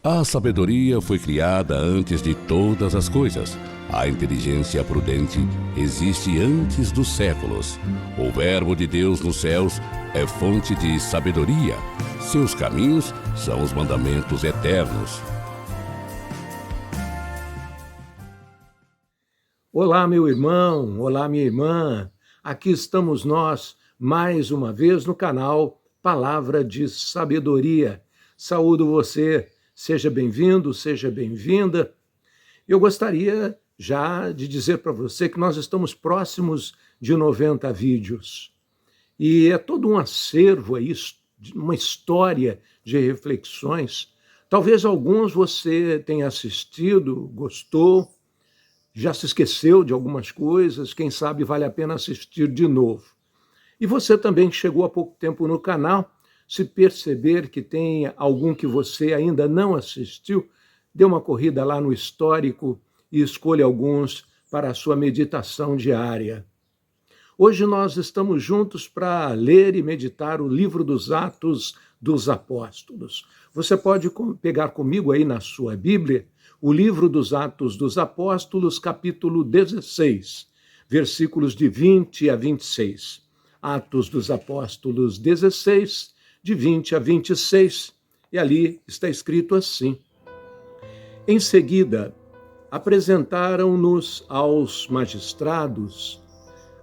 A sabedoria foi criada antes de todas as coisas. A inteligência prudente existe antes dos séculos. O Verbo de Deus nos céus é fonte de sabedoria. Seus caminhos são os mandamentos eternos. Olá, meu irmão, olá, minha irmã. Aqui estamos nós, mais uma vez, no canal Palavra de Sabedoria. Saúdo você, seja bem-vindo, seja bem-vinda. Eu gostaria já de dizer para você que nós estamos próximos de 90 vídeos. E é todo um acervo aí, uma história de reflexões. Talvez alguns você tenha assistido, gostou, já se esqueceu de algumas coisas, quem sabe vale a pena assistir de novo. E você também que chegou há pouco tempo no canal, se perceber que tem algum que você ainda não assistiu, dê uma corrida lá no histórico e escolha alguns para a sua meditação diária. Hoje nós estamos juntos para ler e meditar o livro dos Atos dos Apóstolos. Você pode pegar comigo aí na sua Bíblia o livro dos Atos dos Apóstolos, capítulo 16, versículos de 20 a 26. Atos dos Apóstolos 16, de 20 a 26, e ali está escrito assim: Em seguida, apresentaram-nos aos magistrados,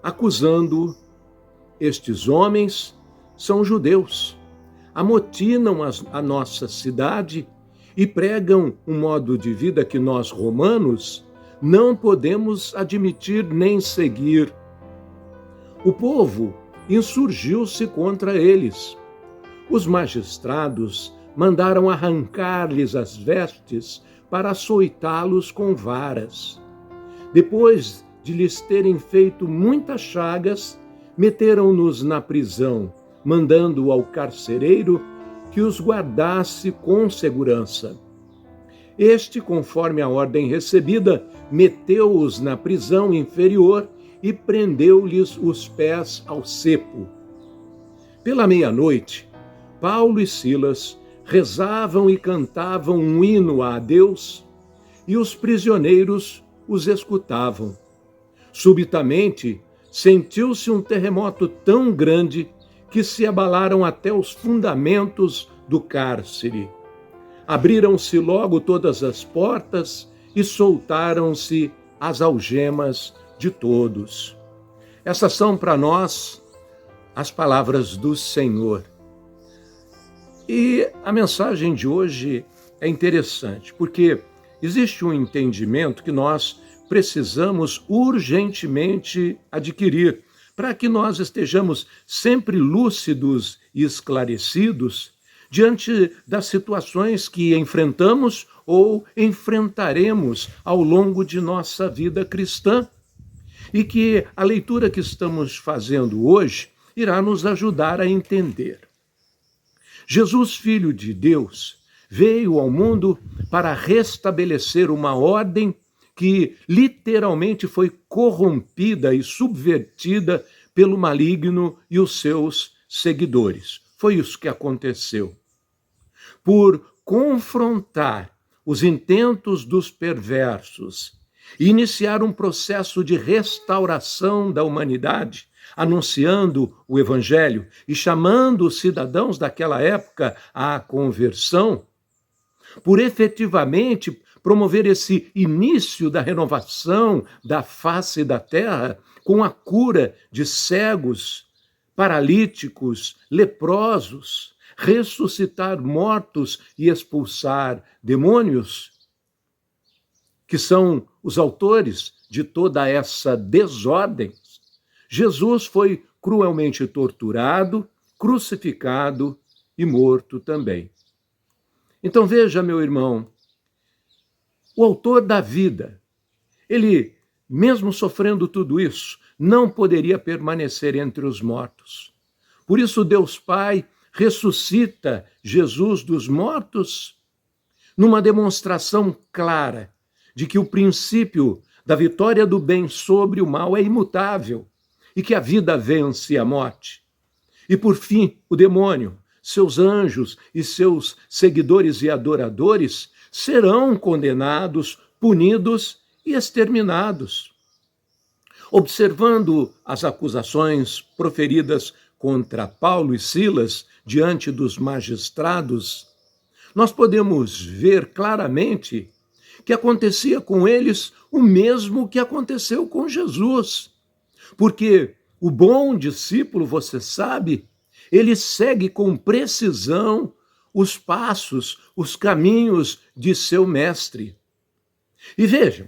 acusando: estes homens são judeus, amotinam a nossa cidade e pregam um modo de vida que nós, romanos, não podemos admitir nem seguir. O povo insurgiu-se contra eles. Os magistrados mandaram arrancar-lhes as vestes para açoitá-los com varas. Depois de lhes terem feito muitas chagas, meteram-nos na prisão, mandando ao carcereiro que os guardasse com segurança. Este, conforme a ordem recebida, meteu-os na prisão inferior e prendeu-lhes os pés ao cepo. Pela meia-noite, Paulo e Silas rezavam e cantavam um hino a Deus, e os prisioneiros os escutavam. Subitamente, sentiu-se um terremoto tão grande que se abalaram até os fundamentos do cárcere. Abriram-se logo todas as portas e soltaram-se as algemas de todos. Essas são para nós as palavras do Senhor. E a mensagem de hoje é interessante, porque existe um entendimento que nós precisamos urgentemente adquirir, para que nós estejamos sempre lúcidos e esclarecidos diante das situações que enfrentamos ou enfrentaremos ao longo de nossa vida cristã. E que a leitura que estamos fazendo hoje irá nos ajudar a entender. Jesus, Filho de Deus, veio ao mundo para restabelecer uma ordem que literalmente foi corrompida e subvertida pelo maligno e os seus seguidores. Foi isso que aconteceu. Por confrontar os intentos dos perversos e iniciar um processo de restauração da humanidade, anunciando o Evangelho e chamando os cidadãos daquela época à conversão, por efetivamente promover esse início da renovação da face da terra com a cura de cegos, paralíticos, leprosos, ressuscitar mortos e expulsar demônios, que são os autores de toda essa desordem, Jesus foi cruelmente torturado, crucificado e morto também. Então veja, meu irmão, o autor da vida, ele, mesmo sofrendo tudo isso, não poderia permanecer entre os mortos. Por isso Deus Pai ressuscita Jesus dos mortos numa demonstração clara de que o princípio da vitória do bem sobre o mal é imutável e que a vida vence a morte. E por fim, o demônio, seus anjos e seus seguidores e adoradores serão condenados, punidos e exterminados. Observando as acusações proferidas contra Paulo e Silas diante dos magistrados, nós podemos ver claramente que acontecia com eles o mesmo que aconteceu com Jesus. Porque o bom discípulo, você sabe, ele segue com precisão os passos, os caminhos de seu mestre. E vejam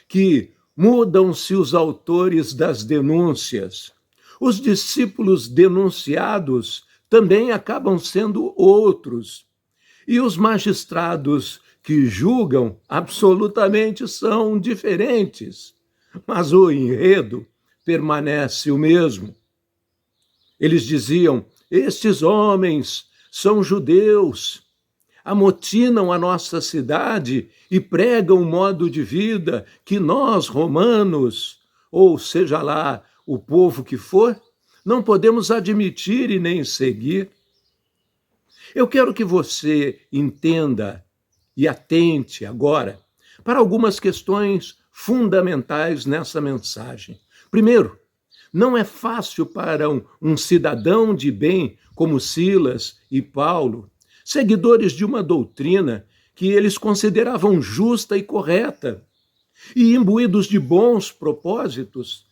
que mudam-se os autores das denúncias. Os discípulos denunciados também acabam sendo outros. E os magistrados que julgam absolutamente são diferentes. Mas o enredo permanece o mesmo. Eles diziam: estes homens são judeus, amotinam a nossa cidade e pregam um modo de vida que nós, romanos, ou seja lá o povo que for, não podemos admitir e nem seguir. Eu quero que você entenda e atente agora para algumas questões fundamentais nessa mensagem. Primeiro, não é fácil para um cidadão de bem como Silas e Paulo, seguidores de uma doutrina que eles consideravam justa e correta, e imbuídos de bons propósitos,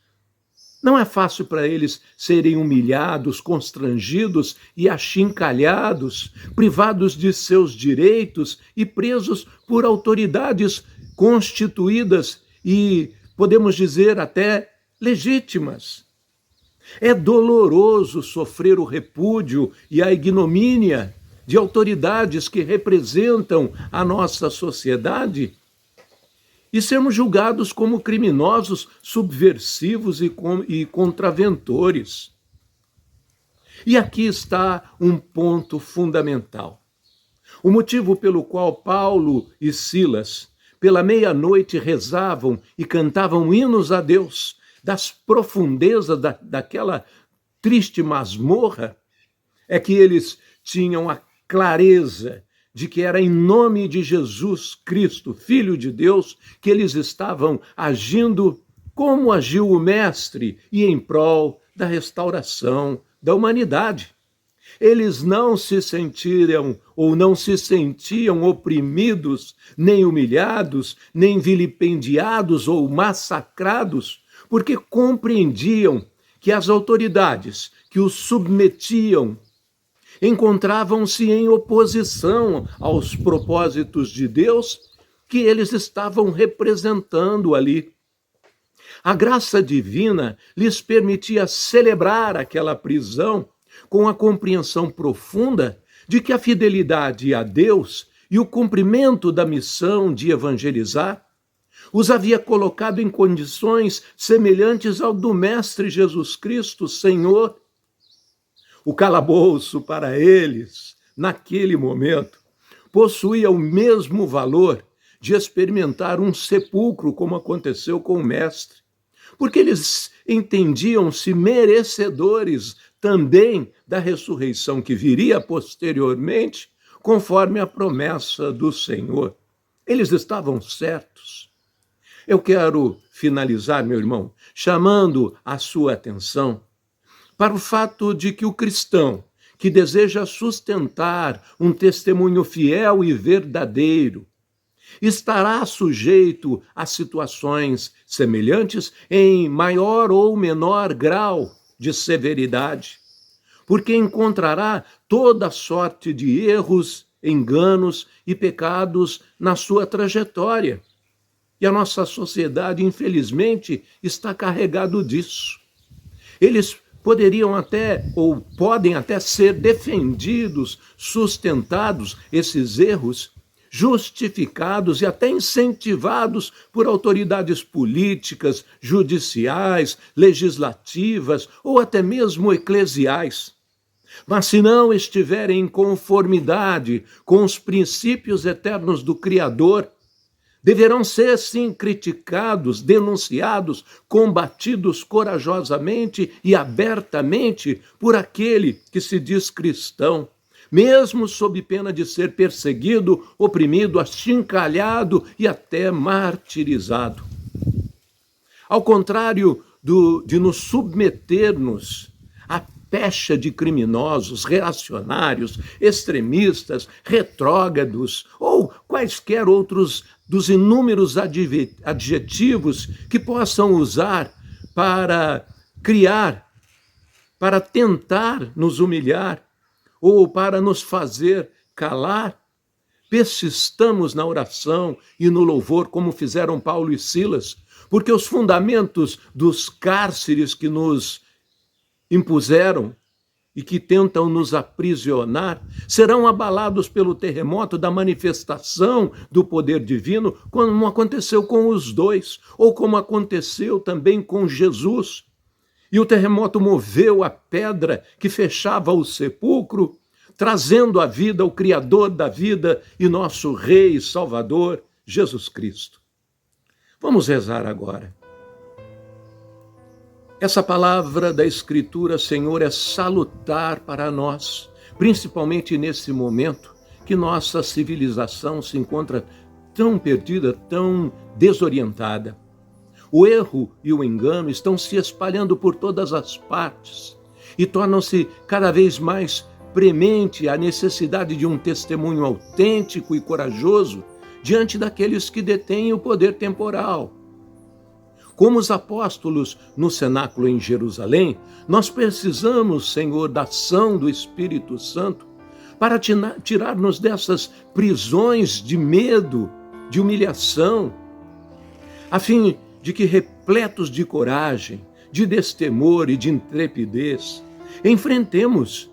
não é fácil para eles serem humilhados, constrangidos e achincalhados, privados de seus direitos e presos por autoridades constituídas e, podemos dizer, até legítimas. É doloroso sofrer o repúdio e a ignomínia de autoridades que representam a nossa sociedade e sermos julgados como criminosos, subversivos e contraventores. E aqui está um ponto fundamental. O motivo pelo qual Paulo e Silas, pela meia-noite, rezavam e cantavam hinos a Deus, das profundezas daquela triste masmorra, é que eles tinham a clareza de que era em nome de Jesus Cristo, Filho de Deus, que eles estavam agindo como agiu o Mestre e em prol da restauração da humanidade. Eles não se sentiram ou não se sentiam oprimidos, nem humilhados, nem vilipendiados ou massacrados, porque compreendiam que as autoridades que os submetiam encontravam-se em oposição aos propósitos de Deus que eles estavam representando ali. A graça divina lhes permitia celebrar aquela prisão com a compreensão profunda de que a fidelidade a Deus e o cumprimento da missão de evangelizar os havia colocado em condições semelhantes ao do Mestre Jesus Cristo, Senhor. O calabouço para eles, naquele momento, possuía o mesmo valor de experimentar um sepulcro, como aconteceu com o Mestre, porque eles entendiam-se merecedores também da ressurreição que viria posteriormente, conforme a promessa do Senhor. Eles estavam certos. Eu quero finalizar, meu irmão, chamando a sua atenção para o fato de que o cristão que deseja sustentar um testemunho fiel e verdadeiro estará sujeito a situações semelhantes em maior ou menor grau de severidade, porque encontrará toda sorte de erros, enganos e pecados na sua trajetória. E a nossa sociedade, infelizmente, está carregado disso. Eles poderiam até, ou podem até ser defendidos, sustentados, esses erros, justificados e até incentivados por autoridades políticas, judiciais, legislativas ou até mesmo eclesiais. Mas se não estiverem em conformidade com os princípios eternos do Criador, deverão ser, sim, criticados, denunciados, combatidos corajosamente e abertamente por aquele que se diz cristão, mesmo sob pena de ser perseguido, oprimido, achincalhado e até martirizado. Ao contrário de nos submetermos à pecha de criminosos, reacionários, extremistas, retrógrados ou quaisquer outros dos inúmeros adjetivos que possam usar para criar, para tentar nos humilhar ou para nos fazer calar, persistamos na oração e no louvor, como fizeram Paulo e Silas, porque os fundamentos dos cárceres que nos impuseram e que tentam nos aprisionar serão abalados pelo terremoto da manifestação do poder divino, como aconteceu com os dois, ou como aconteceu também com Jesus. E o terremoto moveu a pedra que fechava o sepulcro, trazendo à vida o Criador da vida e nosso Rei e Salvador, Jesus Cristo. Vamos rezar agora. Essa palavra da Escritura, Senhor, é salutar para nós, principalmente nesse momento que nossa civilização se encontra tão perdida, tão desorientada. O erro e o engano estão se espalhando por todas as partes e tornam-se cada vez mais premente a necessidade de um testemunho autêntico e corajoso diante daqueles que detêm o poder temporal. Como os apóstolos no cenáculo em Jerusalém, nós precisamos, Senhor, da ação do Espírito Santo para tirar-nos dessas prisões de medo, de humilhação, a fim de que, repletos de coragem, de destemor e de intrepidez, enfrentemos,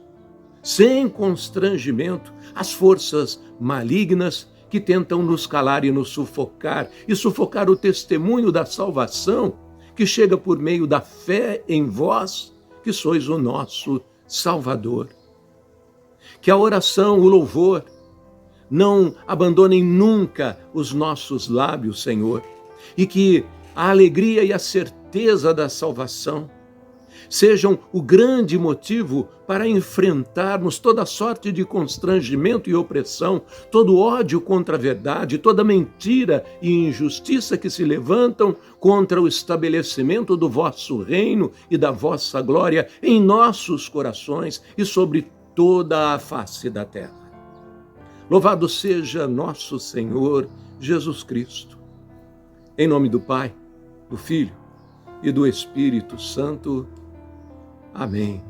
sem constrangimento, as forças malignas que tentam nos calar e nos sufocar o testemunho da salvação que chega por meio da fé em vós, que sois o nosso Salvador. Que a oração, o louvor, não abandonem nunca os nossos lábios, Senhor, e que a alegria e a certeza da salvação sejam o grande motivo para enfrentarmos toda sorte de constrangimento e opressão, todo ódio contra a verdade, toda mentira e injustiça que se levantam contra o estabelecimento do vosso reino e da vossa glória em nossos corações e sobre toda a face da terra. Louvado seja nosso Senhor Jesus Cristo. Em nome do Pai, do Filho e do Espírito Santo. Amém.